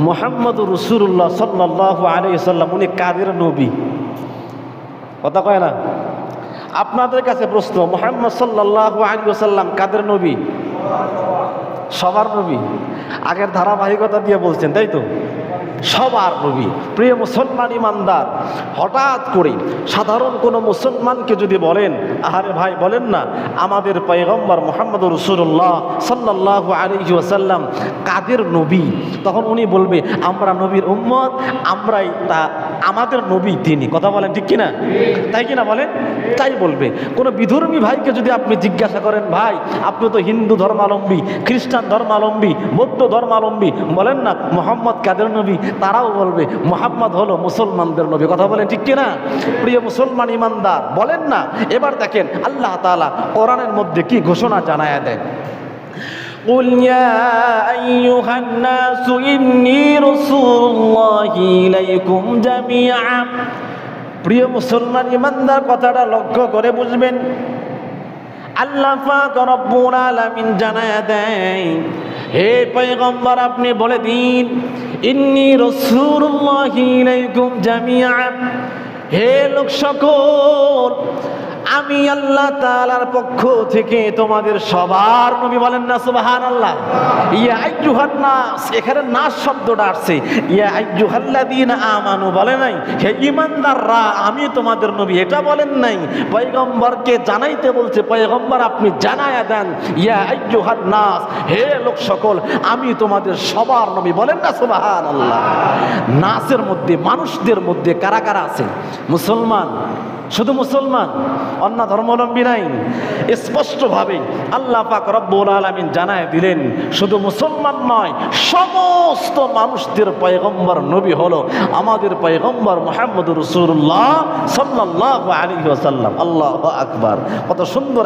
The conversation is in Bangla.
মুহাম্মদুর রাসূলুল্লাহ সাল্লাল্লাহু আলাইহি ওয়াসাল্লাম উনি কাদের নবী? কথা কয় না? আপনাদের কাছে প্রশ্ন, মুহাম্মদ সাল্লাল্লাহু আলাইহি ওয়াসাল্লাম কাদের নবী? সবার নবী। আগের ধারাবাহিকতা দিয়ে বলছেন, তাই তো? সবার নবী। প্রিয় মুসলমান ইমানদার, হঠাৎ করে সাধারণ কোনো মুসলমানকে যদি বলেন, আরে ভাই বলেন না আমাদের পয়গম্বর মুহাম্মদুর রাসূলুল্লাহ সাল্লাল্লাহু আলাইহি ওয়াসাল্লাম কাদের নবী, তখন উনি বলবে আমরা নবীর উম্মত, আমরাই তা, আমাদের নবী তিনি। কথা বলেন ঠিক কিনা? তাই কিনা বলেন? তাই বলবে। কোনো বিধর্মী ভাইকে যদি আপনি জিজ্ঞাসা করেন, ভাই আপনি তো হিন্দু ধর্মাবলম্বী, খ্রিস্টান ধর্মাবলম্বী, বৌদ্ধ ধর্মাবলম্বী, বলেন না মুহাম্মদ কাদের নবী, তারাও বলবে মুহাম্মদ হলো মুসলমানদের নবী। কথা বলেন ঠিক কিনা? প্রিয় মুসলমান ইমানদার, বলেন না। এবার দেখেন আল্লাহ তাআলা কোরআনের মধ্যে কি ঘোষণা জানায়া দেয়, قُلْ يَا أَيُّهَا النَّاسُ إِنِّي رَسُولُ اللَّهِ إِلَيْكُمْ جَمِيعًا। প্রিয় মুসলমান ইমানদার, কথাটা লক্ষ্য করে বুঝবেন। আল্লাহ পাক রব্বুল আলামিন জানায়া দেয়, হে পয়গম্বর আপনি বলে দিন, ইন্নী রাসূলুল্লাহি ইলাইকুম জামিআন, হে লোক সকল আমি আল্লাহ তাআলার পক্ষ থেকে তোমাদের সবার নবী। বলেন না সুবহানাল্লাহ। ইয়া আইয়ুহান নাস, এখানে নাস শব্দটা আসছে, ইয়া আইয়ুহাল্লাযীনা আমানু বলে নাই, হে ঈমানদাররা আমি তোমাদের নবী, এটা বলেন নাই। পয়গম্বরকে জানাইতে বলছে, পয়গম্বর আপনি জানায়া দেন, ইয়া আইয়ুহান নাস, হে লোক সকল আমি তোমাদের সবার নবী। বলেন না সুবহানাল্লাহ। নাসের মধ্যে মানুষদের মধ্যে কারা কারা আছে? মুসলমান, শুধু মুসলমান, অন্য ধর্মাবলম্বী নাই। স্পষ্টভাবে আল্লাহ পাক রব্বুল আলামিন জানায় দিলেন, শুধু মুসলমান নয়, সমস্ত মানুষদের পয়গম্বর নবী হলো আমাদের পয়গম্বর মুহাম্মদুর রাসূলুল্লাহ সাল্লাল্লাহু আলাইহি ওয়াসাল্লাম। আল্লাহু আকবার। কত সুন্দর